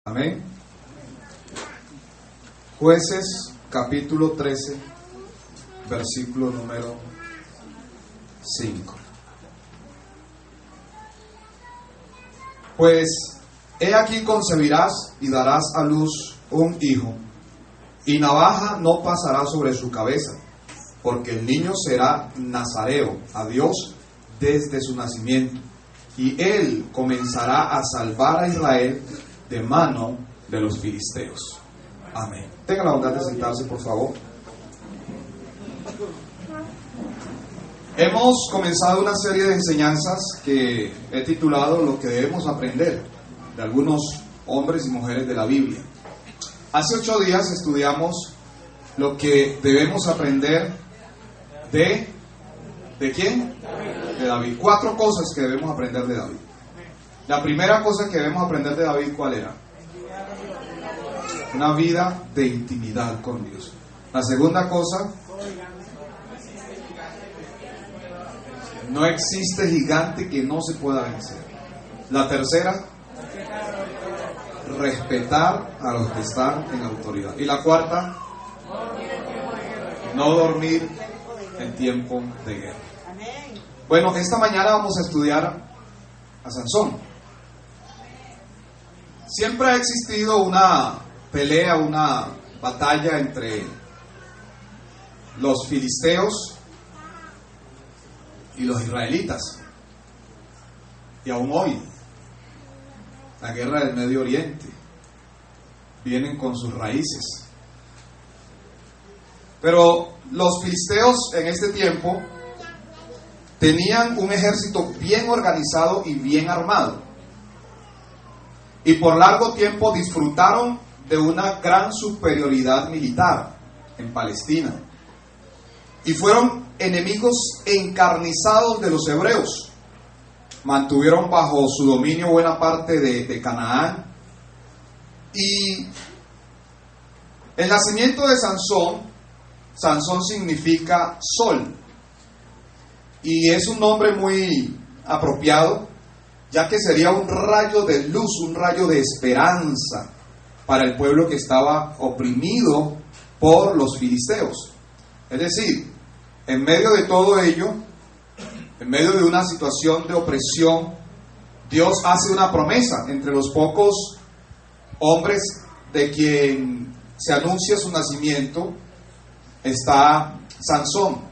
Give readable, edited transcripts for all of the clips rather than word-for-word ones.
Amén. Jueces capítulo 13, versículo número 5. Pues he aquí concebirás y darás a luz un hijo, y navaja no pasará sobre su cabeza, porque el niño será nazareo a Dios desde su nacimiento, y él comenzará a salvar a Israel de mano de los filisteos. Amén. Tenga la bondad de sentarse, por favor. Hemos comenzado una serie de enseñanzas que he titulado Lo que debemos aprender de algunos hombres y mujeres de la Biblia. Hace 8 días estudiamos lo que debemos aprender ¿de quién? De David. 4 cosas que debemos aprender de David. La primera cosa que debemos aprender de David, ¿cuál era? Una vida de intimidad con Dios. La segunda cosa, no existe gigante que no se pueda vencer. La tercera, respetar a los que están en autoridad. Y la cuarta, no dormir en tiempo de guerra. Bueno, esta mañana vamos a estudiar a Sansón. Siempre ha existido una pelea, una batalla entre los filisteos y los israelitas. Y aún hoy, la guerra del Medio Oriente, vienen con sus raíces. Pero los filisteos en este tiempo tenían un ejército bien organizado y bien armado. Y por largo tiempo disfrutaron de una gran superioridad militar en Palestina. Y fueron enemigos encarnizados de los hebreos. Mantuvieron bajo su dominio buena parte de Canaán. Y el nacimiento de Sansón significa sol. Y es un nombre muy apropiado, ya que sería un rayo de luz, un rayo de esperanza para el pueblo que estaba oprimido por los filisteos. Es decir, en medio de todo ello, en medio de una situación de opresión, Dios hace una promesa. Entre los pocos hombres de quien se anuncia su nacimiento está Sansón.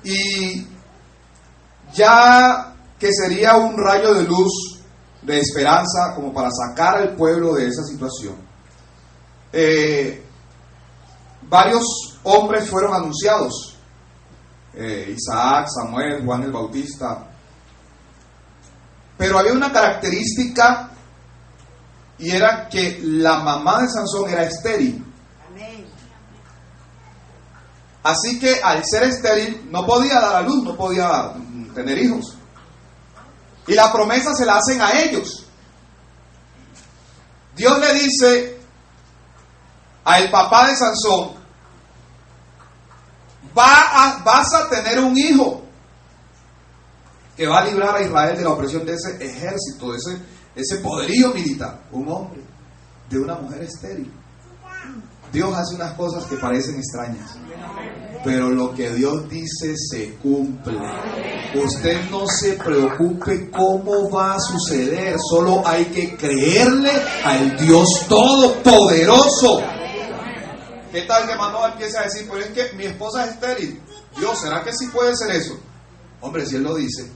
Y ya que sería un rayo de luz, de esperanza, como para sacar al pueblo de esa situación, varios hombres fueron anunciados. Isaac, Samuel, Juan el Bautista. Pero había una característica, y era que la mamá de Sansón era estéril. Así que al ser estéril no podía dar a luz, no podía tener hijos. Y la promesa se la hacen a ellos. Dios le dice al papá de Sansón: vas a tener un hijo que va a librar a Israel de la opresión de ese ejército, de ese poderío militar. Un hombre de una mujer estéril. Dios hace unas cosas que parecen extrañas, pero lo que Dios dice se cumple. Usted no se preocupe cómo va a suceder, solo hay que creerle al Dios Todopoderoso. ¿Qué tal que Manoa empieza a decir: pues es que mi esposa es estéril? Dios, ¿será que sí puede ser eso? Hombre, si Él lo dice,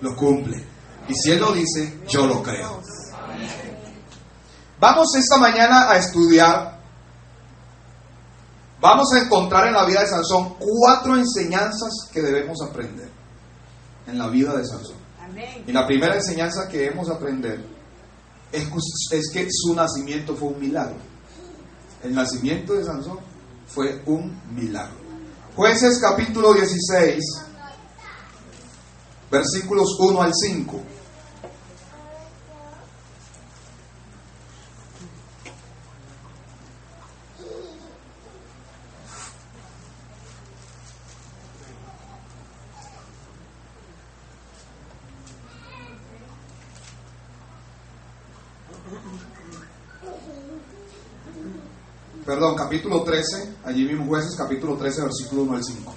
lo cumple. Y si Él lo dice, yo lo creo. Vamos esta mañana a estudiar. Vamos a encontrar en la vida de Sansón 4 enseñanzas que debemos aprender en la vida de Sansón. Amén. Y la primera enseñanza que debemos aprender es que su nacimiento fue un milagro. El nacimiento de Sansón fue un milagro. Jueces capítulo 16, versículos 1 al 5. capítulo 13, allí mismo Jueces, capítulo 13, versículo 1 al 5.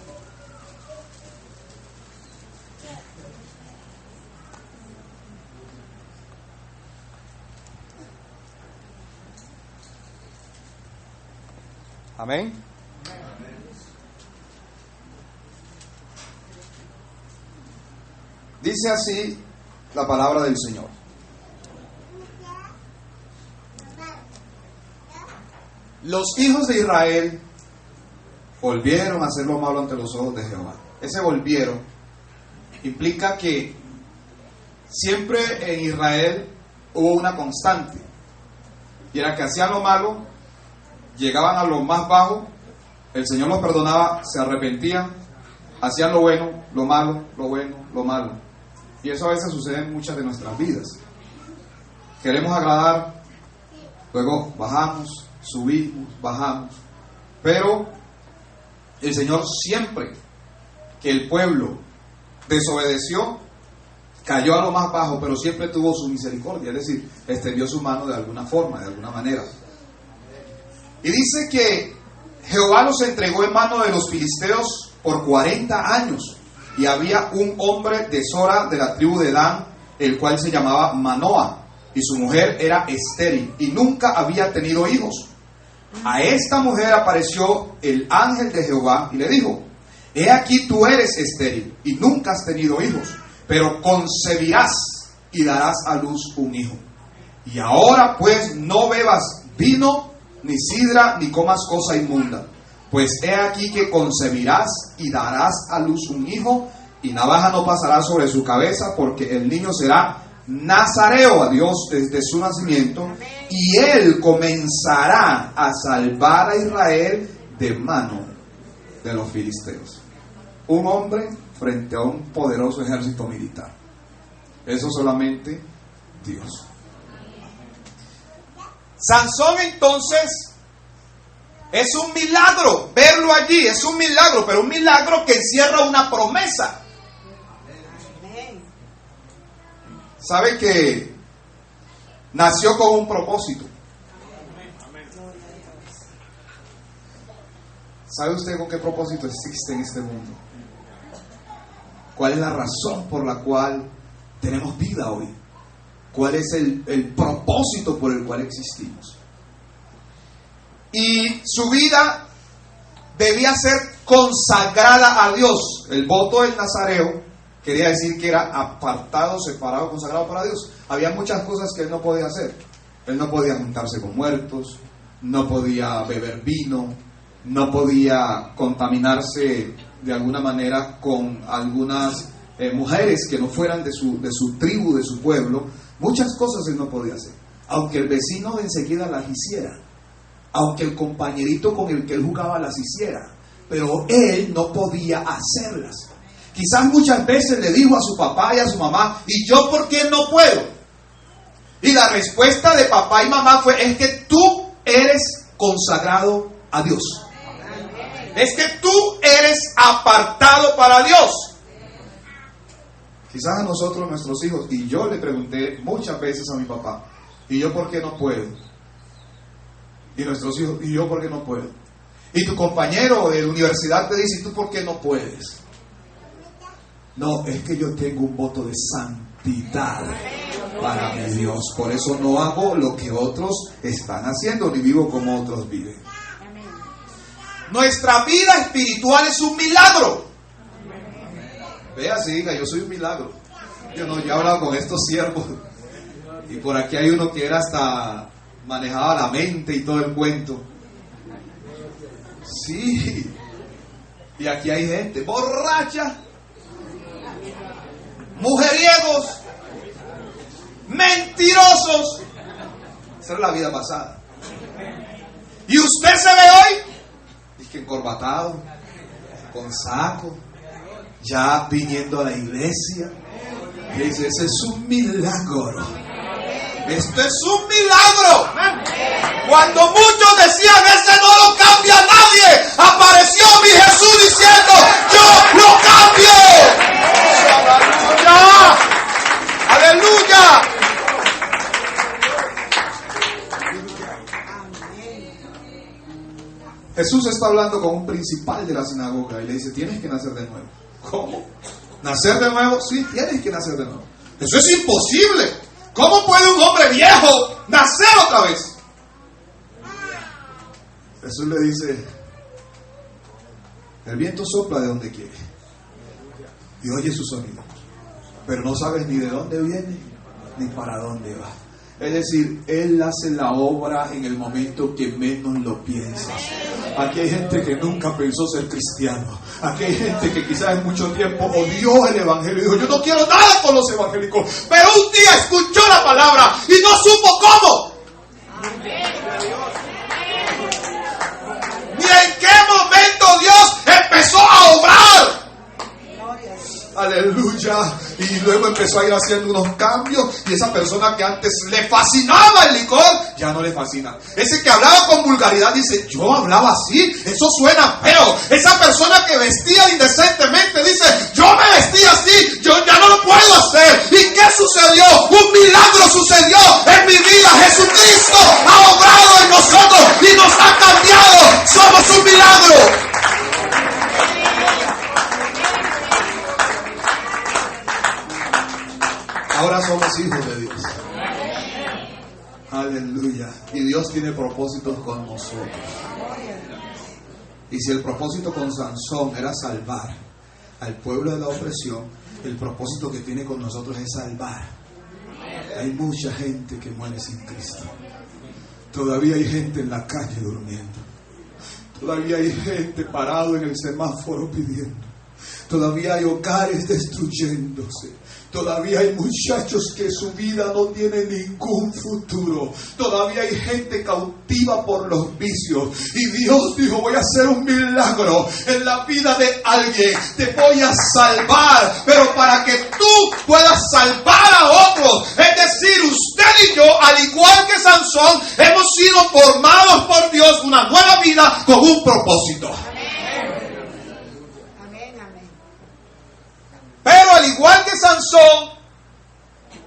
Amén. Dice así la palabra del Señor. Los hijos de Israel volvieron a hacer lo malo ante los ojos de Jehová. Ese volvieron implica que siempre en Israel hubo una constante, y era que hacían lo malo, llegaban a lo más bajo, el Señor los perdonaba, se arrepentían, hacían lo bueno, lo malo, lo bueno, lo malo. Y eso a veces sucede en muchas de nuestras vidas. Queremos agradar, luego bajamos, subimos, bajamos. Pero el Señor, siempre que el pueblo desobedeció, cayó a lo más bajo, pero siempre tuvo su misericordia, es decir, extendió su mano de alguna forma, de alguna manera. Y dice que Jehová los entregó en mano de los filisteos por 40 años. Y había un hombre de Sora, de la tribu de Dan, el cual se llamaba Manoah, y su mujer era estéril, y nunca había tenido hijos. A esta mujer apareció el ángel de Jehová y le dijo: he aquí, tú eres estéril y nunca has tenido hijos, pero concebirás y darás a luz un hijo. Y ahora pues no bebas vino, ni sidra, ni comas cosa inmunda, pues he aquí que concebirás y darás a luz un hijo, y navaja no pasará sobre su cabeza, porque el niño será nazareo a Dios desde su nacimiento, y él comenzará a salvar a Israel de mano de los filisteos. Un hombre frente a un poderoso ejército militar. Eso solamente Dios. Sansón, entonces, es un milagro verlo allí, es un milagro, pero un milagro que encierra una promesa. ¿Sabe que nació con un propósito? ¿Sabe usted con qué propósito existe en este mundo? ¿Cuál es la razón por la cual tenemos vida hoy? ¿Cuál es el propósito por el cual existimos? Y su vida debía ser consagrada a Dios. El voto del nazareo quería decir que era apartado, separado, consagrado para Dios. Había muchas cosas que él no podía hacer. Él no podía juntarse con muertos, no podía beber vino, no podía contaminarse de alguna manera con algunas mujeres que no fueran de su tribu, de su pueblo. Muchas cosas él no podía hacer, aunque el vecino de enseguida las hiciera, aunque el compañerito con el que él jugaba las hiciera, pero él no podía hacerlas. Quizás muchas veces le dijo a su papá y a su mamá: ¿y yo por qué no puedo? Y la respuesta de papá y mamá fue: es que tú eres consagrado a Dios. Es que tú eres apartado para Dios. Quizás a nosotros, nuestros hijos, y yo le pregunté muchas veces a mi papá: ¿y yo por qué no puedo? Y nuestros hijos: ¿y yo por qué no puedo? Y tu compañero de la universidad te dice: ¿y tú por qué no puedes? No, es que yo tengo un voto de santidad para mi Dios. Por eso no hago lo que otros están haciendo, ni vivo como otros viven. Nuestra vida espiritual es un milagro. Vea, si diga: yo soy un milagro. Yo he hablado con estos siervos, y por aquí hay uno que era hasta manejaba la mente y todo el cuento. Sí. Y aquí hay gente borracha, mujeriegos, mentirosos. Esa era la vida pasada. Y usted se ve hoy, es que encorbatado, con saco, ya viniendo a la iglesia. Y dice: ese es un milagro. Esto es un milagro. Cuando muchos decían: ese no lo cambia nadie, apareció mi Jesús diciendo: yo lo cambio. ¡Aleluya! Jesús está hablando con un principal de la sinagoga y le dice, tienes que nacer de nuevo. ¿Cómo? ¿Nacer de nuevo? Sí, tienes que nacer de nuevo. Eso es imposible. ¿Cómo puede un hombre viejo nacer otra vez? Jesús le dice, el viento sopla de donde quiere y oye su sonido, pero no sabes ni de dónde viene ni para dónde va. Es decir, Él hace la obra en el momento que menos lo piensas. Aquí hay gente que nunca pensó ser cristiano. Aquí hay gente que quizás en mucho tiempo odió el evangelio y dijo, yo no quiero nada con los evangélicos. Pero un día escuchó la palabra y no supo cómo. Ni en qué momento Dios empezó a obrar. Aleluya. Y luego empezó a ir haciendo unos cambios. Y esa persona que antes le fascinaba el licor, ya no le fascina. Ese que hablaba con vulgaridad dice, yo hablaba así, eso suena feo. Esa persona que vestía indecentemente dice, yo me vestía así, yo ya no lo puedo hacer. ¿Y qué sucedió? Un milagro sucedió en mi vida. Jesucristo ha obrado en nosotros y nos ha cambiado. Somos un milagro. Ahora somos hijos de Dios. Aleluya. Y Dios tiene propósitos con nosotros. Y si el propósito con Sansón era salvar al pueblo de la opresión, el propósito que tiene con nosotros es salvar. Hay mucha gente que muere sin Cristo. Todavía hay gente en la calle durmiendo. Todavía hay gente parado en el semáforo pidiendo. Todavía hay hogares destruyéndose. Todavía hay muchachos que su vida no tiene ningún futuro. Todavía hay gente cautiva por los vicios. Y Dios dijo, voy a hacer un milagro en la vida de alguien. Te voy a salvar. Pero para que tú puedas salvar a otros. Es decir, usted y yo, al igual que Sansón, hemos sido formados por Dios una nueva vida con un propósito. Pero al igual que Sansón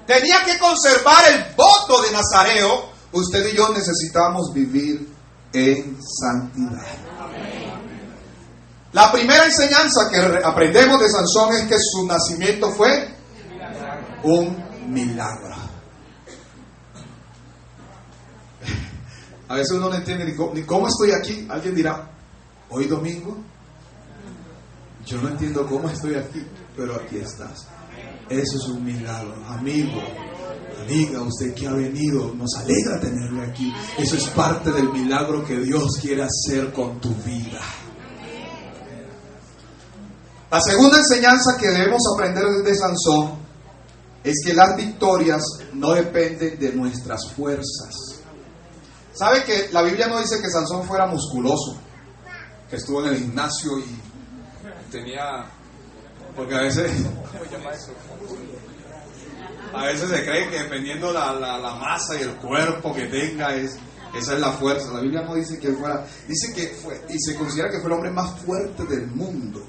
tenía que conservar el voto de Nazareo, usted y yo necesitamos vivir en santidad. La primera enseñanza que aprendemos de Sansón es que su nacimiento fue un milagro. A veces uno no entiende ni cómo estoy aquí. Alguien dirá, hoy domingo, yo no entiendo cómo estoy aquí. Pero aquí estás. Eso es un milagro. Amigo, amiga, usted que ha venido, nos alegra tenerle aquí. Eso es parte del milagro que Dios quiere hacer con tu vida. La segunda enseñanza que debemos aprender de Sansón es que las victorias no dependen de nuestras fuerzas. ¿Sabe que la Biblia no dice que Sansón fuera musculoso? Que estuvo en el gimnasio y tenía... Porque a veces se cree que dependiendo la masa y el cuerpo que tenga, esa es la fuerza. La Biblia no dice que fuera, dice que fue, y se considera que fue el hombre más fuerte del mundo,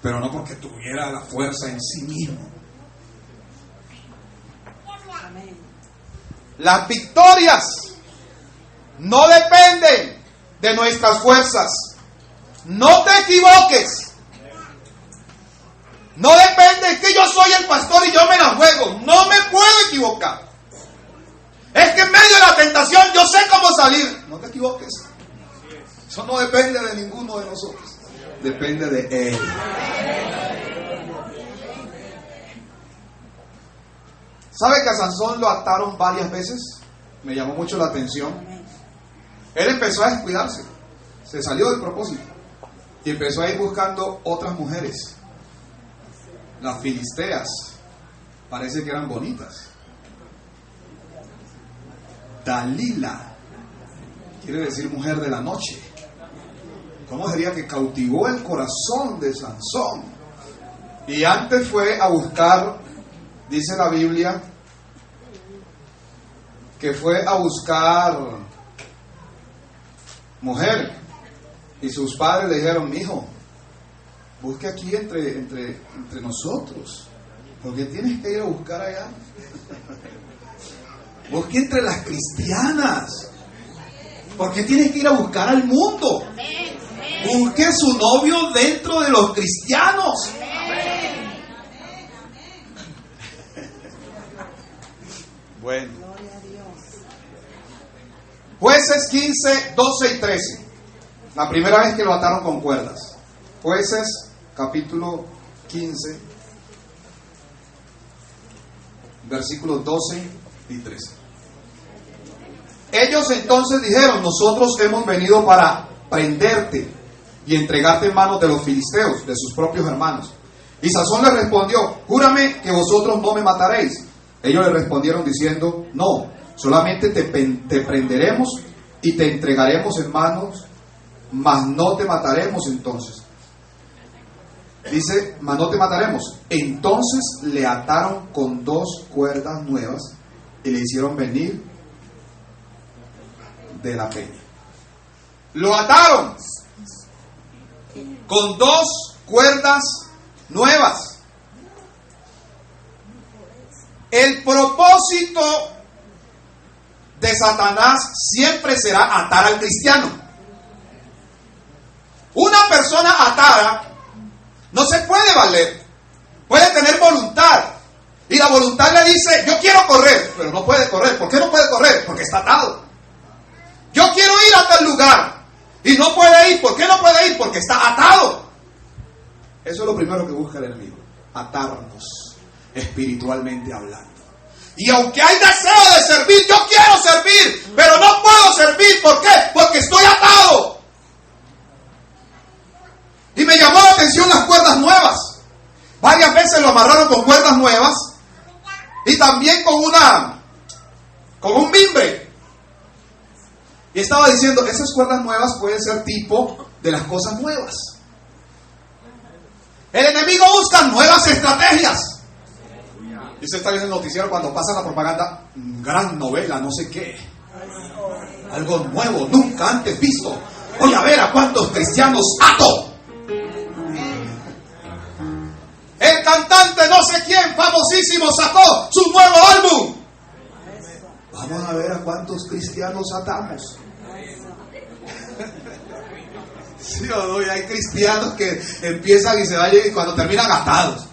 pero no porque tuviera la fuerza en sí mismo. Las victorias no dependen de nuestras fuerzas. No te equivoques. No depende, es que yo soy el pastor y yo me la juego. No me puedo equivocar. Es que en medio de la tentación yo sé cómo salir. No te equivoques. Eso no depende de ninguno de nosotros. Depende de Él. ¿Sabe que a Sansón lo ataron varias veces? Me llamó mucho la atención. Él empezó a descuidarse. Se salió del propósito. Y empezó a ir buscando otras mujeres. Las filisteas parece que eran bonitas. Dalila quiere decir mujer de la noche. ¿Cómo sería que cautivó el corazón de Sansón? Y antes fue a buscar, dice la Biblia, que fue a buscar mujer. Y sus padres le dijeron, mijo, busque aquí entre nosotros. ¿Por qué tienes que ir a buscar allá? Busque entre las cristianas. ¿Por qué tienes que ir a buscar al mundo? Busque su novio dentro de los cristianos. Bueno. Jueces 15, 12 y 13. La primera vez que lo ataron con cuerdas. Jueces, capítulo 15, versículos 12 y 13. Ellos entonces dijeron: nosotros hemos venido para prenderte y entregarte en manos de los filisteos, de sus propios hermanos. Y Sansón les respondió: júrame que vosotros no me mataréis. Ellos le respondieron diciendo: no, solamente te prenderemos y te entregaremos en manos, mas no te mataremos entonces. Dice, mas no te mataremos. Entonces le ataron con 2 cuerdas nuevas y le hicieron venir de la peña. Lo ataron con 2 cuerdas nuevas. El propósito de Satanás siempre será atar al cristiano. Una persona atada no se puede valer. Puede tener voluntad. Y la voluntad le dice: yo quiero correr, pero no puede correr. ¿Por qué no puede correr? Porque está atado. Yo quiero ir a tal lugar y no puede ir. ¿Por qué no puede ir? Porque está atado. Eso es lo primero que busca el enemigo: atarnos espiritualmente hablando. Y aunque hay deseo de servir, yo quiero servir, pero no puedo servir. ¿Por qué? Porque estoy atado. Y me llamó la atención las cuerdas nuevas. Varias veces lo amarraron con cuerdas nuevas y también con un mimbre. Y estaba diciendo, esas cuerdas nuevas pueden ser tipo de las cosas nuevas. El enemigo busca nuevas estrategias. Y usted está viendo el noticiero cuando pasa la propaganda: gran novela, no sé qué. Algo nuevo, nunca antes visto. Voy a ver a cuántos cristianos ato. El cantante no sé quién, famosísimo, sacó su nuevo álbum. Vamos a ver a cuántos cristianos atamos. Sí o no, y hay cristianos que empiezan y se vayan y cuando terminan atados.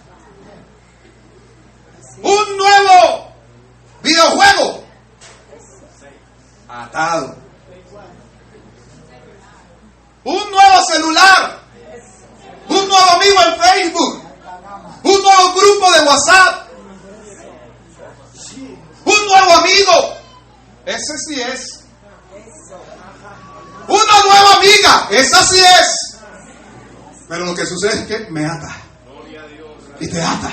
Un nuevo videojuego atado. Un nuevo celular. Un nuevo amigo en Facebook. Un nuevo grupo de WhatsApp. Un nuevo amigo. Ese sí es. Una nueva amiga. Esa sí es. Pero lo que sucede es que me ata. Y te ata.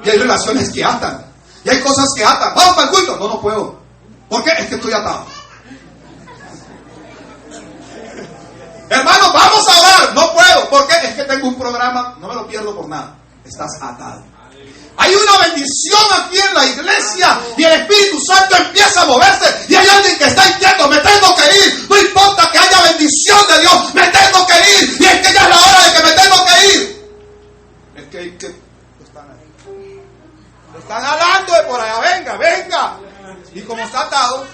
Y hay relaciones que atan. Y hay cosas que atan. Vamos para el culto. No, no puedo. ¿Por qué? Es que estoy atado. Hermano, vamos a orar. No puedo. ¿Por qué? Es que tengo un programa. No me lo pierdo por nada. Estás atado. Hay una bendición aquí en la iglesia y el Espíritu Santo empieza a moverse y hay alguien que está inquieto: me tengo que ir. No importa que haya bendición de Dios, me tengo que ir. Y es que ya es la hora de que me tengo que ir. Es que hay que... Lo están hablando de por allá. Venga, venga. Y como está atado,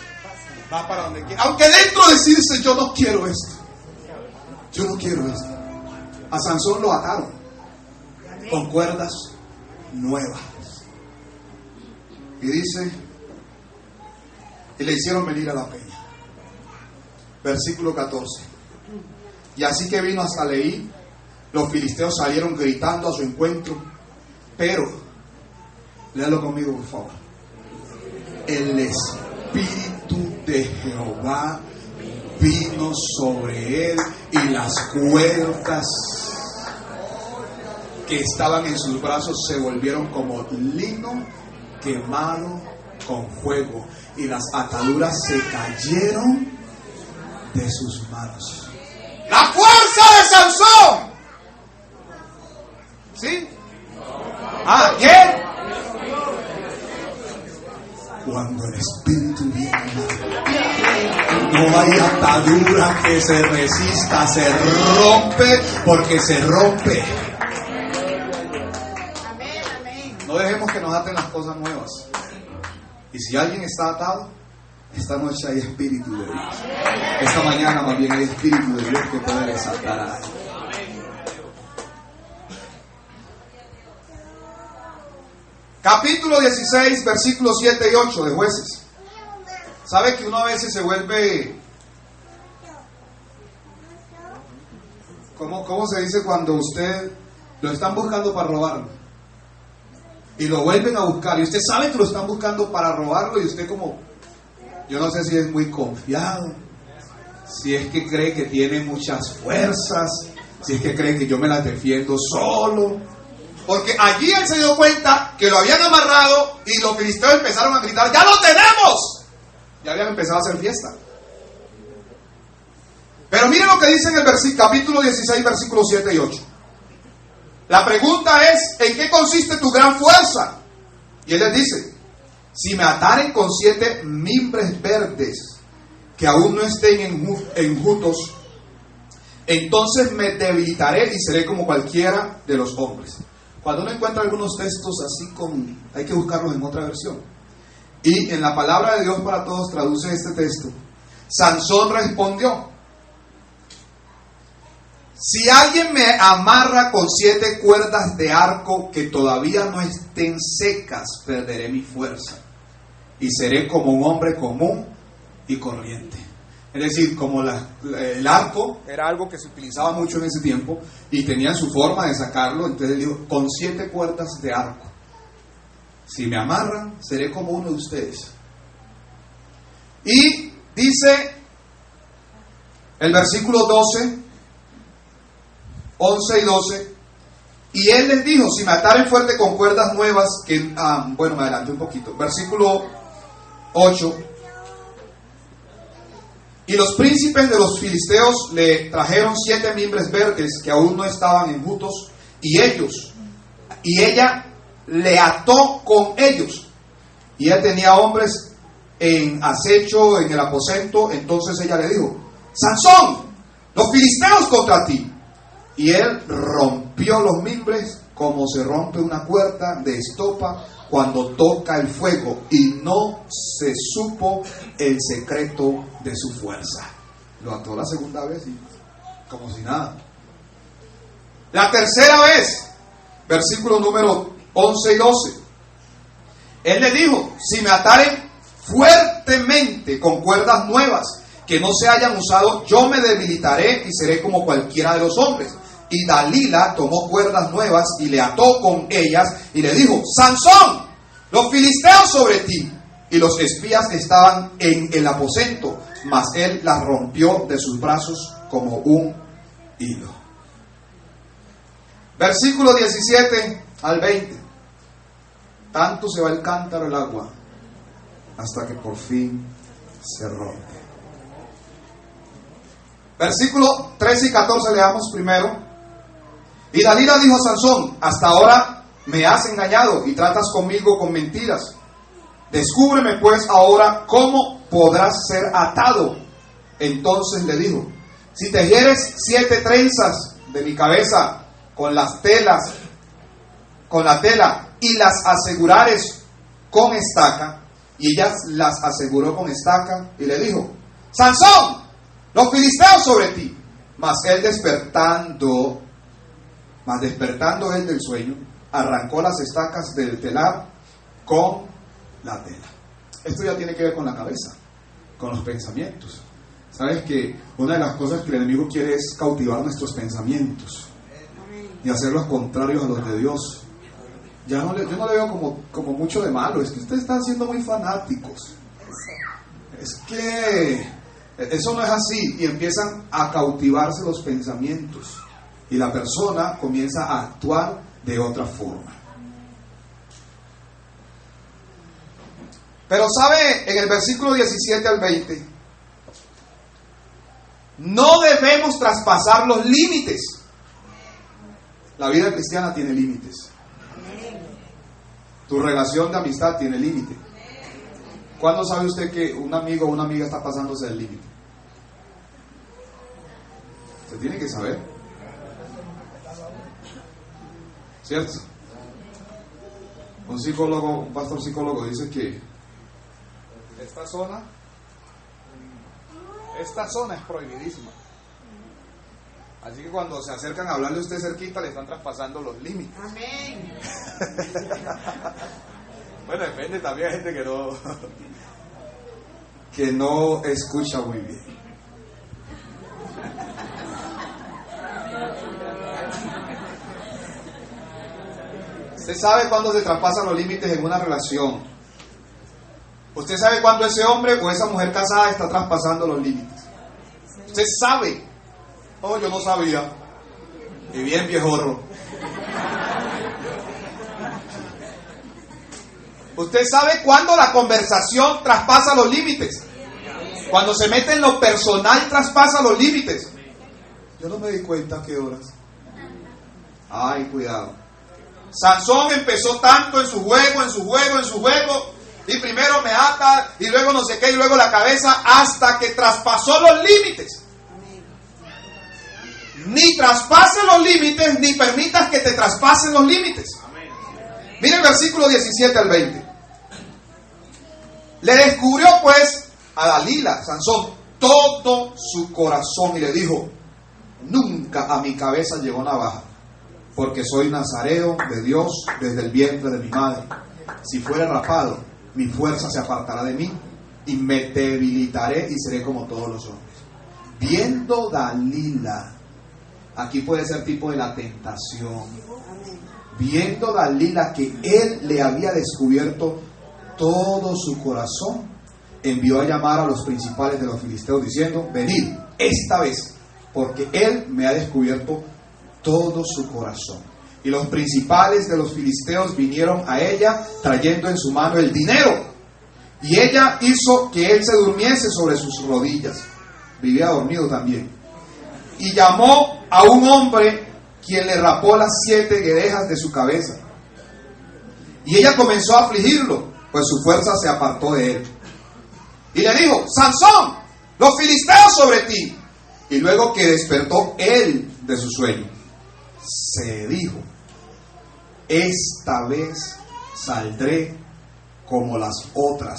va para donde quiera. Aunque dentro decirse: yo no quiero esto. Yo no quiero esto. A Sansón lo ataron con cuerdas nuevas. Y dice: y le hicieron venir a la peña. Versículo 14. Y así que vino hasta Leí, los filisteos salieron gritando a su encuentro, pero, léalo conmigo por favor: el Espíritu de Jehová vino sobre él y las cuerdas que estaban en sus brazos se volvieron como lino quemado con fuego, y las ataduras se cayeron de sus manos. ¡La fuerza de Sansón! ¿Sí? ¿Quién? Cuando el Espíritu viene, no hay atadura que se resista, se rompe porque se rompe. No dejemos que nos aten las cosas nuevas. Y si alguien está atado, Esta noche hay Espíritu de Dios. Esta mañana más bien hay Espíritu de Dios que puede desatar a alguien. Capítulo 16, versículos 7 y 8 de Jueces. ¿Sabe que uno a veces se vuelve... ¿Cómo se dice cuando usted lo están buscando para robarlo? Y lo vuelven a buscar. Y usted sabe que lo están buscando para robarlo y usted como... Yo no sé si es muy confiado, si es que cree que tiene muchas fuerzas, si es que cree que yo me las defiendo solo. Porque allí él se dio cuenta que lo habían amarrado y los filisteos empezaron a gritar: ¡ya lo tenemos! Ya habían empezado a hacer fiesta. Pero miren lo que dice en el capítulo 16, versículos 7 y 8. La pregunta es: ¿en qué consiste tu gran fuerza? Y él les dice: si me ataren con 7 mimbres verdes que aún no estén enjutos, entonces me debilitaré y seré como cualquiera de los hombres. Cuando uno encuentra algunos textos así hay que buscarlos en otra versión. Y en la palabra de Dios para todos traduce este texto. Sansón respondió: si alguien me amarra con 7 cuerdas de arco que todavía no estén secas, perderé mi fuerza y seré como un hombre común y corriente. Es decir, como el arco era algo que se utilizaba mucho en ese tiempo y tenían su forma de sacarlo, entonces él dijo: con 7 cuerdas de arco. Si me amarran, seré como uno de ustedes. Y dice el versículo 12, 11 y 12: y él les dijo: si me ataren fuerte con cuerdas nuevas, me adelanté un poquito. Versículo 8: y los príncipes de los filisteos le trajeron 7 mimbres verdes que aún no estaban enjutos, y ella le ató con ellos. Y ella tenía hombres en acecho en el aposento. Entonces ella le dijo: Sansón, los filisteos contra ti. Y él rompió los mimbres como se rompe una cuerda de estopa cuando toca el fuego, y no se supo el secreto de su fuerza. Lo ató la segunda vez y como si nada. La tercera vez, versículo número 11 y 12. Él le dijo: si me ataren fuertemente con cuerdas nuevas que no se hayan usado, yo me debilitaré y seré como cualquiera de los hombres. Y Dalila tomó cuerdas nuevas y le ató con ellas y le dijo: Sansón, los filisteos sobre ti. Y los espías estaban en el aposento, mas él las rompió de sus brazos como un hilo. Versículo 17 al 20. Tanto se va el cántaro el agua hasta que por fin se rompe. Versículo 13 y 14 leamos primero. Y Dalila dijo a Sansón: hasta ahora me has engañado y tratas conmigo con mentiras. Descúbreme pues ahora cómo podrás ser atado. Entonces le dijo: si tejieres 7 trenzas de mi cabeza con la tela y las asegurares con estaca. Y ella las aseguró con estaca y le dijo: Sansón, los filisteos sobre ti. Mas despertando él del sueño, arrancó las estacas del telar con la tela. Esto ya tiene que ver con la cabeza, con los pensamientos. Sabes que una de las cosas que el enemigo quiere es cautivar nuestros pensamientos y hacerlos contrarios a los de Dios. Yo no le veo como mucho de malo. Es que ustedes están siendo muy fanáticos. Es que eso no es así. Y empiezan a cautivarse los pensamientos y la persona comienza a actuar de otra forma. Pero sabe, en el versículo 17 al 20, no debemos traspasar los límites. La vida cristiana tiene límites. Tu relación de amistad tiene límite. ¿Cuándo sabe usted que un amigo o una amiga está pasándose el límite? Usted tiene que saber, ¿cierto? Un pastor psicólogo dice que esta zona esta zona es prohibidísima. Así que cuando se acercan a hablarle a usted cerquita, le están traspasando los límites. Amén. Bueno, depende, también hay gente que no escucha muy bien. Usted sabe cuándo se traspasan los límites en una relación. Usted sabe cuándo ese hombre o esa mujer casada está traspasando los límites. Usted sabe. Oh, yo no sabía. Y bien viejorro. Usted sabe cuándo la conversación traspasa los límites. Cuando se mete en lo personal, traspasa los límites. Yo no me di cuenta a qué horas. Ay, cuidado. Sansón empezó tanto en su juego, y primero me ata, y luego no sé qué, y luego la cabeza, hasta que traspasó los límites. Ni traspase los límites, ni permitas que te traspasen los límites. Mira el versículo 17 al 20. Le descubrió pues a Dalila, Sansón, todo su corazón, y le dijo: nunca a mi cabeza llegó navaja, porque soy nazareo de Dios desde el vientre de mi madre. Si fuere rapado, mi fuerza se apartará de mí, y me debilitaré y seré como todos los hombres. Viendo Dalila, aquí puede ser tipo de la tentación, viendo Dalila que él le había descubierto todo su corazón, envió a llamar a los principales de los filisteos diciendo: venid esta vez, porque él me ha descubierto todo su corazón. Y los principales de los filisteos vinieron a ella trayendo en su mano el dinero, y ella hizo que él se durmiese sobre sus rodillas. Vivía dormido también. Y llamó a un hombre, quien le rapó las 7 guedejas de su cabeza. Y ella comenzó a afligirlo, pues su fuerza se apartó de él. Y le dijo: Sansón, los filisteos sobre ti. Y luego que despertó él de su sueño, se dijo: esta vez saldré como las otras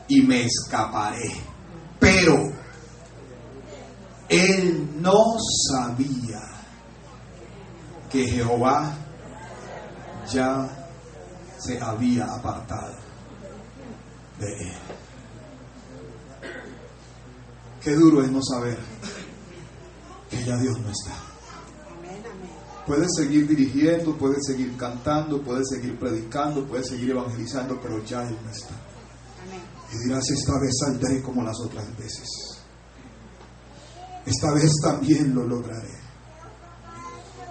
y me escaparé. Pero él no sabía que Jehová ya se había apartado de él. Qué duro es no saber que ya Dios no está. Puedes seguir dirigiendo, puedes seguir cantando, puedes seguir predicando, puedes seguir evangelizando, pero ya Él no está. Y dirás: esta vez saldré como las otras veces. Esta vez también lo lograré.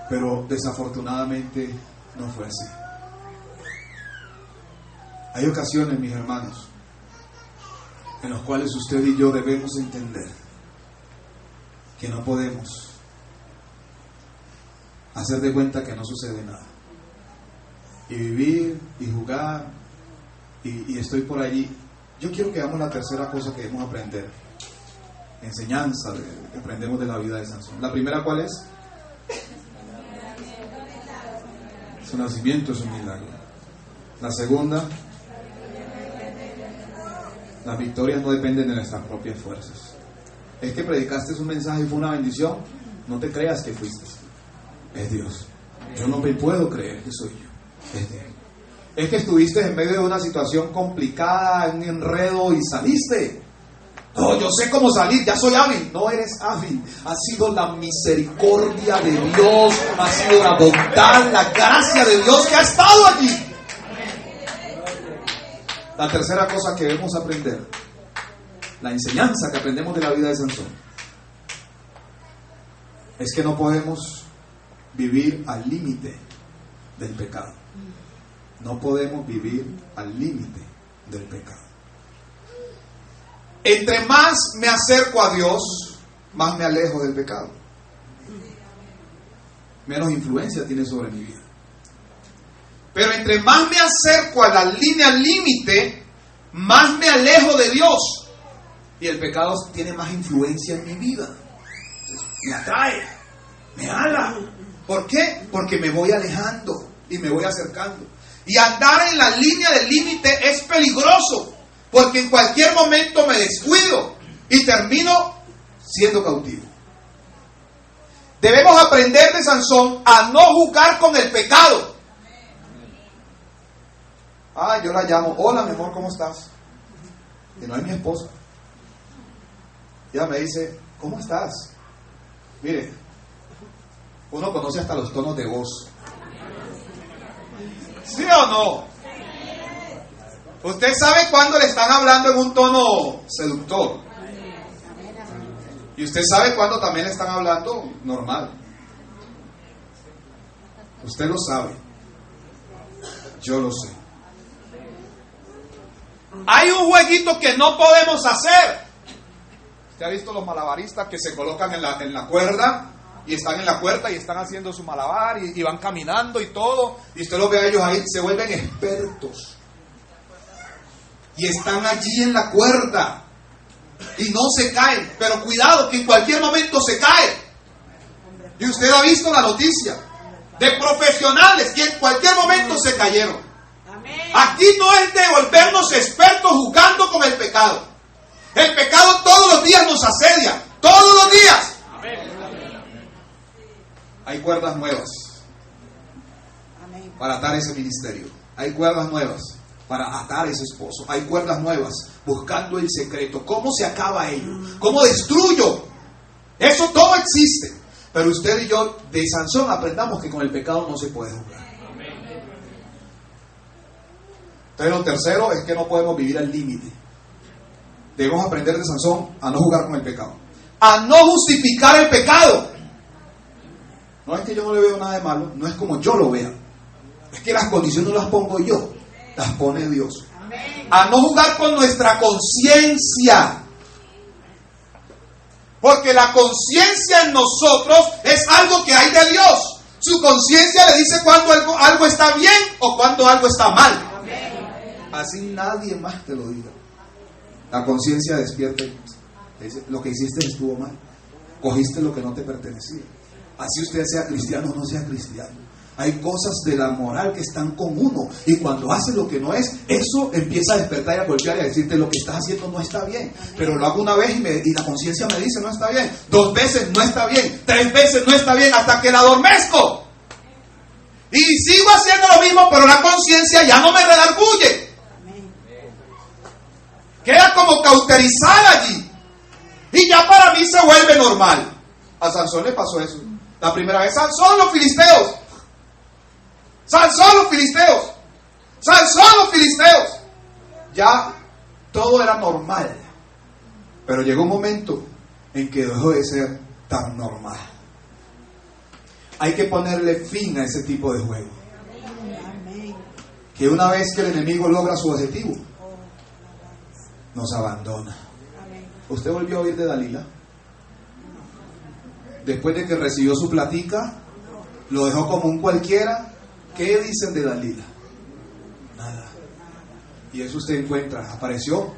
Pero desafortunadamente no fue así. Hay ocasiones, mis hermanos, en las cuales usted y yo debemos entender que no podemos hacer de cuenta que no sucede nada, y vivir y jugar y estoy por allí. Yo quiero que hagamos la tercera cosa que debemos aprender, enseñanza que aprendemos de la vida de Sansón. La primera, ¿cuál es? Su nacimiento es un milagro. La segunda, las victorias no dependen de nuestras propias fuerzas. Es que predicaste un mensaje y fue una bendición, no te creas que fuiste. Es Dios. Yo no me puedo creer que soy yo. Es Dios. Es que estuviste en medio de una situación complicada, un enredo, y saliste. No, yo sé cómo salir, ya soy hábil. No eres hábil. Ha sido la misericordia de Dios, ha sido la bondad, la gracia de Dios que ha estado allí. La tercera cosa que debemos aprender, la enseñanza que aprendemos de la vida de Sansón, es que no podemos vivir al límite del pecado. No podemos vivir al límite del pecado. Entre más me acerco a Dios, más me alejo del pecado. Menos influencia tiene sobre mi vida. Pero entre más me acerco a la línea límite, más me alejo de Dios. Y el pecado tiene más influencia en mi vida. Entonces, me atrae, me ala. ¿Por qué? Porque me voy alejando y me voy acercando. Y andar en la línea del límite es peligroso, porque en cualquier momento me descuido y termino siendo cautivo. Debemos aprender de Sansón a no jugar con el pecado. Yo la llamo, hola mi amor, ¿cómo estás? Que no es mi esposa. Ella me dice, ¿cómo estás? Mire, uno conoce hasta los tonos de voz. ¿Sí o no? Usted sabe cuando le están hablando en un tono seductor. Y usted sabe cuando también le están hablando normal. Usted lo sabe. Yo lo sé. Hay un jueguito que no podemos hacer. ¿Usted ha visto los malabaristas que se colocan en la cuerda? Y están en la cuerda y están haciendo su malabar y van caminando y todo. Y usted los ve a ellos ahí, se vuelven expertos. Y están allí en la cuerda. Y no se caen. Pero cuidado que en cualquier momento se caen. Y usted ha visto la noticia de profesionales que en cualquier momento se cayeron. Aquí no es de volvernos expertos jugando con el pecado. El pecado todos los días nos asedia. Todos los días. Hay cuerdas nuevas para atar ese ministerio. Hay cuerdas nuevas para atar ese esposo. Hay cuerdas nuevas buscando el secreto. ¿Cómo se acaba ello? ¿Cómo destruyo? Eso todo existe. Pero usted y yo de Sansón aprendamos que con el pecado no se puede jugar. Entonces lo tercero es que no podemos vivir al límite. Debemos aprender de Sansón a no jugar con el pecado. A no justificar el pecado. No es que yo no le veo nada de malo, no es como yo lo vea. Es que las condiciones no las pongo yo, las pone Dios. A no jugar con nuestra conciencia. Porque la conciencia en nosotros es algo que hay de Dios. Su conciencia le dice cuando algo está bien o cuando algo está mal. Así nadie más te lo diga. La conciencia despierta y te dice, lo que hiciste estuvo mal. Cogiste lo que no te pertenecía. Así usted sea cristiano o no sea cristiano. Hay cosas de la moral que están con uno. Y cuando hace lo que no es, eso empieza a despertar y a golpear y a decirte lo que estás haciendo no está bien. Pero lo hago una vez y la conciencia me dice no está bien. 2 veces no está bien. 3 veces no está bien hasta que la adormezco. Y sigo haciendo lo mismo, pero la conciencia ya no me redarguye. Queda como cauterizada allí. Y ya para mí se vuelve normal. A Sansón le pasó eso. La primera vez, Sansón, los filisteos. Sansón, los filisteos. Sansón, los filisteos. Ya todo era normal. Pero llegó un momento en que dejó de ser tan normal. Hay que ponerle fin a ese tipo de juego. Que una vez que el enemigo logra su objetivo, nos abandona. ¿Usted volvió a oír de Dalila? Después de que recibió su platica, lo dejó como un cualquiera. ¿Qué dicen de Dalila? Nada. Y eso usted encuentra. Apareció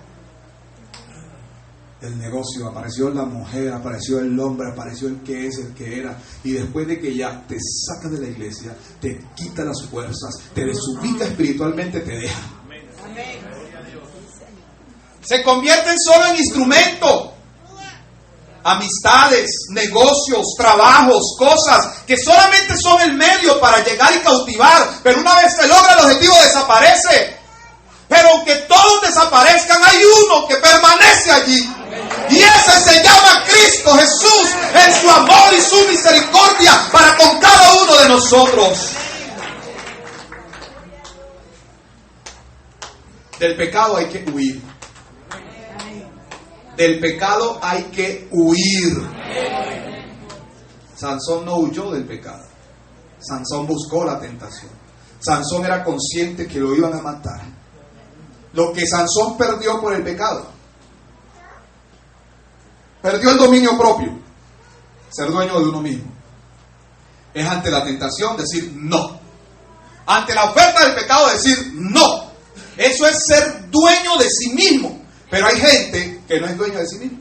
el negocio, apareció la mujer, apareció el hombre, apareció el que es, el que era. Y después de que ya te saca de la iglesia, te quita las fuerzas, te desubica espiritualmente, te deja. Se convierten solo en instrumento. Amistades, negocios, trabajos, cosas que solamente son el medio para llegar y cautivar. Pero una vez se logra el objetivo, desaparece. Pero aunque todos desaparezcan, hay uno que permanece allí. Y ese se llama Cristo Jesús, en su amor y su misericordia para con cada uno de nosotros. Del pecado hay que huir. Del pecado hay que huir. Sansón no huyó del pecado. Sansón buscó la tentación. Sansón era consciente que lo iban a matar. Lo que Sansón perdió por el pecado, perdió el dominio propio, ser dueño de uno mismo. Es ante la tentación decir no. Ante la oferta del pecado decir no. Eso es ser dueño de sí mismo. Pero hay gente que no es dueño de sí mismo.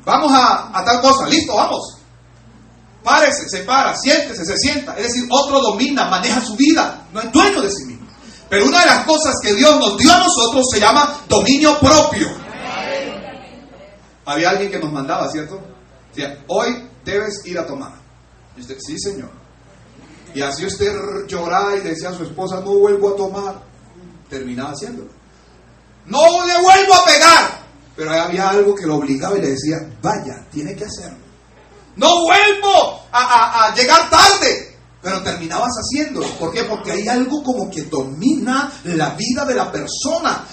Vamos a tal cosa, listo, vamos. Párese, se para, siéntese, se sienta. Es decir, otro domina, maneja su vida, no es dueño de sí mismo. Pero una de las cosas que Dios nos dio a nosotros se llama dominio propio. Había alguien que nos mandaba, ¿cierto? Decía, hoy debes ir a tomar. Y usted, sí, señor. Y así usted lloraba y decía a su esposa, no vuelvo a tomar. Terminaba haciéndolo. No le vuelvo a pegar. Pero había algo que lo obligaba y le decía, vaya, tiene que hacerlo. No vuelvo a llegar tarde. Pero terminabas haciéndolo. ¿Por qué? Porque hay algo como que domina la vida de la persona.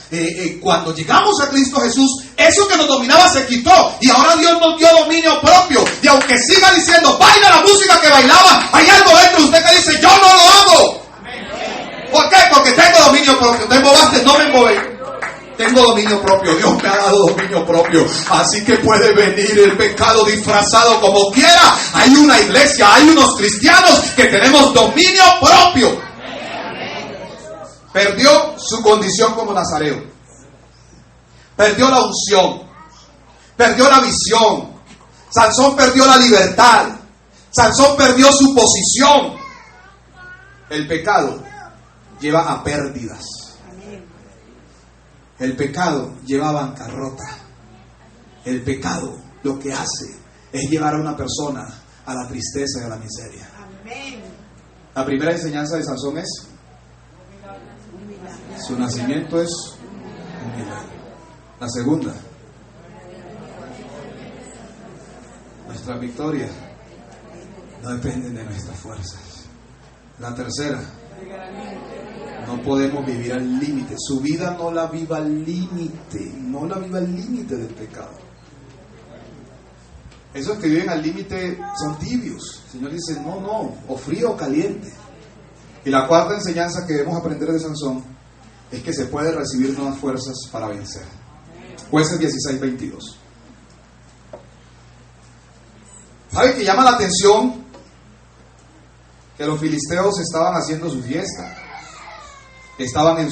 Cuando llegamos a Cristo Jesús, eso que nos dominaba se quitó. Y ahora Dios nos dio dominio propio. Y aunque siga diciendo, baila la música que bailaba, hay algo dentro de usted que dice, yo no lo hago. ¿Por qué? Porque tengo dominio propio. Te embobaste, no me embobé. Tengo dominio propio, Dios me ha dado dominio propio. Así que puede venir el pecado disfrazado como quiera. Hay una iglesia, hay unos cristianos que tenemos dominio propio. Perdió su condición como nazareo. Perdió la unción. Perdió la visión. Sansón perdió la libertad. Sansón perdió su posición. El pecado lleva a pérdidas. El pecado lleva a bancarrota. El pecado lo que hace es llevar a una persona a la tristeza y a la miseria. Amén. La primera enseñanza de Sansón es: su nacimiento es un milagro. La segunda: nuestra victoria no depende de nuestras fuerzas. La tercera: no podemos vivir al límite. Su vida no la viva al límite. No la viva al límite del pecado. Esos que viven al límite son tibios. El Señor dice, no, o frío o caliente. Y la cuarta enseñanza que debemos aprender de Sansón es que se puede recibir nuevas fuerzas para vencer. Jueces 16:22. ¿Sabe que llama la atención que los filisteos estaban haciendo su fiesta? Estaban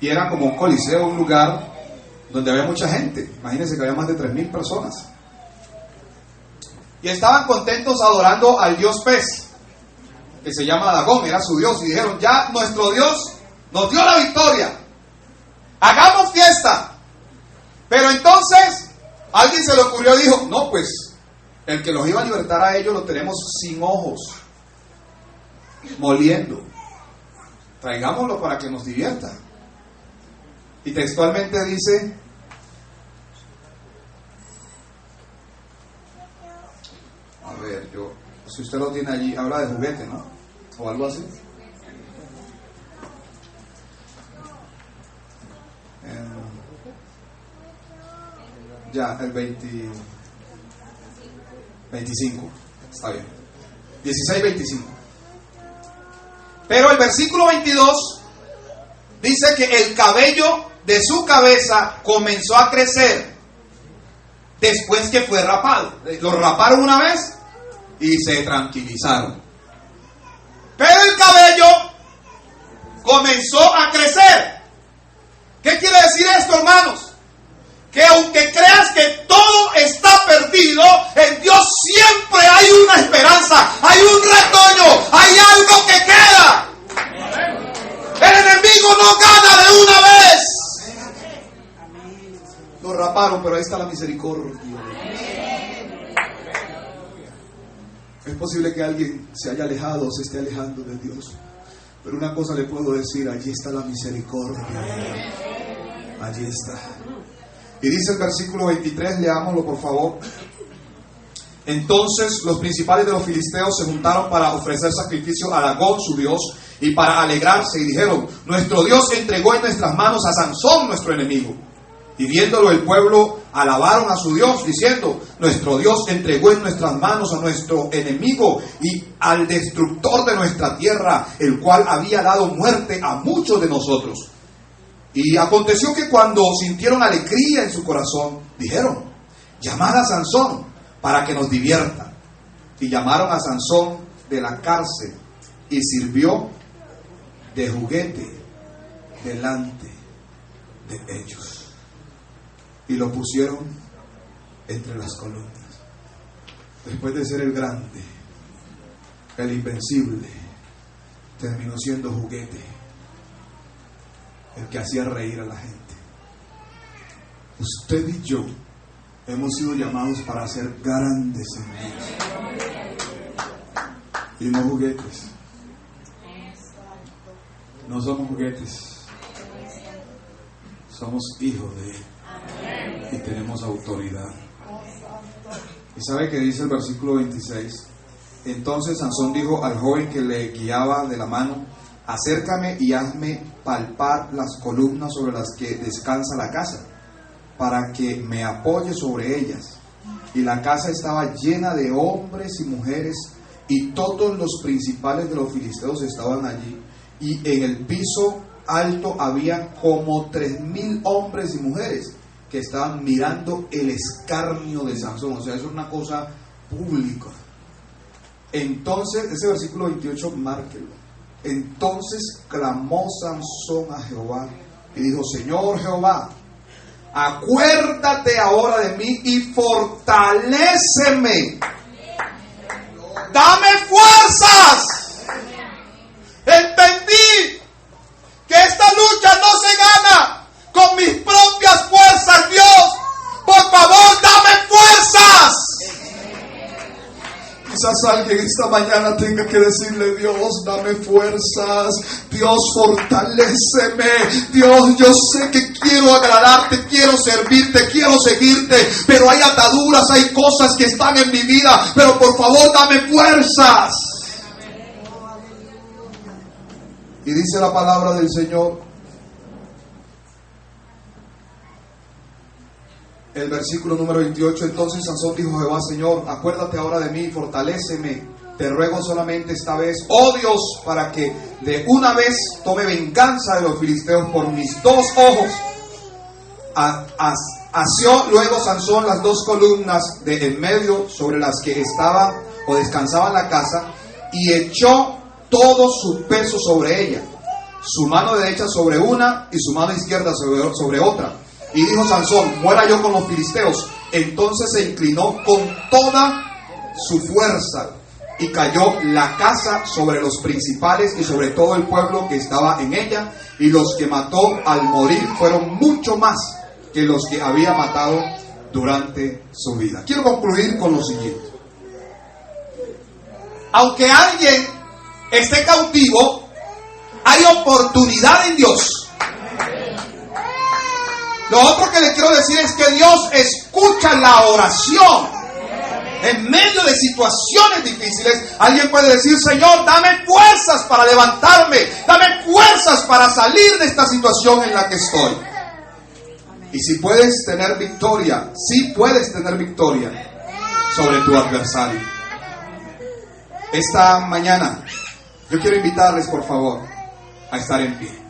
y era como un coliseo, un lugar donde había mucha gente. Imagínense que había más de 3,000 personas. Y estaban contentos adorando al dios pez, que se llama Dagón, era su dios. Y dijeron, ya nuestro Dios nos dio la victoria, hagamos fiesta. Pero entonces alguien se le ocurrió y dijo, no, pues el que los iba a libertar a ellos lo tenemos sin ojos, moliendo. Traigámoslo para que nos divierta. Y textualmente dice, a ver, si usted lo tiene allí, habla de juguete, ¿no? O algo así. Ya, el 25, está bien. 16:25. Pero el versículo 22 dice que el cabello de su cabeza comenzó a crecer después que fue rapado. Lo raparon una vez y se tranquilizaron. Pero el cabello comenzó a crecer. ¿Qué quiere decir esto, hermanos? Que aunque creas que todo está perdido, en Dios siempre hay una esperanza, hay un retoño, hay algo que queda. El enemigo no gana de una vez. Lo raparon, pero ahí está la misericordia. Es posible que alguien se haya alejado o se esté alejando de Dios, pero una cosa le puedo decir, allí está la misericordia. Allí está. Y dice el versículo 23, leámoslo por favor. Entonces los principales de los filisteos se juntaron para ofrecer sacrificio a Dagón, su dios, y para alegrarse, y dijeron, nuestro Dios entregó en nuestras manos a Sansón, nuestro enemigo. Y viéndolo el pueblo alabaron a su Dios, diciendo, nuestro Dios entregó en nuestras manos a nuestro enemigo y al destructor de nuestra tierra, el cual había dado muerte a muchos de nosotros. Y aconteció que cuando sintieron alegría en su corazón, dijeron, llamad a Sansón para que nos divierta. Y llamaron a Sansón de la cárcel y sirvió de juguete delante de ellos. Y lo pusieron entre las columnas. Después de ser el grande, el invencible, terminó siendo juguete, el que hacía reír a la gente. Usted y yo Hemos sido llamados para ser grandes en Dios. Y no juguetes. No somos juguetes. Somos hijos de Él. Y tenemos autoridad. ¿Y sabe qué dice el versículo 26? Entonces Sansón dijo al joven que le guiaba de la mano: acércame y hazme palpar las columnas sobre las que descansa la casa, para que me apoye sobre ellas. Y la casa estaba llena de hombres y mujeres, y todos los principales de los filisteos estaban allí. Y en el piso alto había como 3,000 hombres y mujeres que estaban mirando el escarnio de Sansón. O sea, es una cosa pública. Entonces, ese versículo 28, márquelo. Entonces clamó Sansón a Jehová y dijo: Señor Jehová, acuérdate ahora de mí y fortaléceme. Dame fuerzas. Entendí que esta lucha no se gana con mis propias fuerzas. Dios, por favor, dame fuerzas. Quizás alguien esta mañana tenga que decirle: Dios, dame fuerzas. Dios, fortaléceme. Dios, yo sé que quiero agradarte, quiero servirte, quiero seguirte, pero hay ataduras, hay cosas que están en mi vida, pero por favor, dame fuerzas. Y dice la palabra del Señor, el versículo número 28, entonces Sansón dijo a Jehová: Señor, acuérdate ahora de mí y fortaléceme. Te ruego solamente esta vez, oh Dios, para que de una vez tome venganza de los filisteos por mis 2 ojos. Asió luego Sansón las 2 columnas de en medio sobre las que estaba o descansaba la casa, y echó todo su peso sobre ella, su mano derecha sobre una y su mano izquierda sobre otra. Y dijo Sansón: muera yo con los filisteos. Entonces se inclinó con toda su fuerza, y cayó la casa sobre los principales y sobre todo el pueblo que estaba en ella, y los que mató al morir fueron mucho más que los que había matado durante su vida. Quiero concluir con lo siguiente. Aunque alguien esté cautivo, hay oportunidad en Dios. Lo otro que le quiero decir es que Dios escucha la oración. En medio de situaciones difíciles, alguien puede decir: Señor, dame fuerzas para levantarme, dame fuerzas para salir de esta situación en la que estoy. Y si puedes tener victoria, sí puedes tener victoria sobre tu adversario. Esta mañana yo quiero invitarles, por favor, a estar en pie.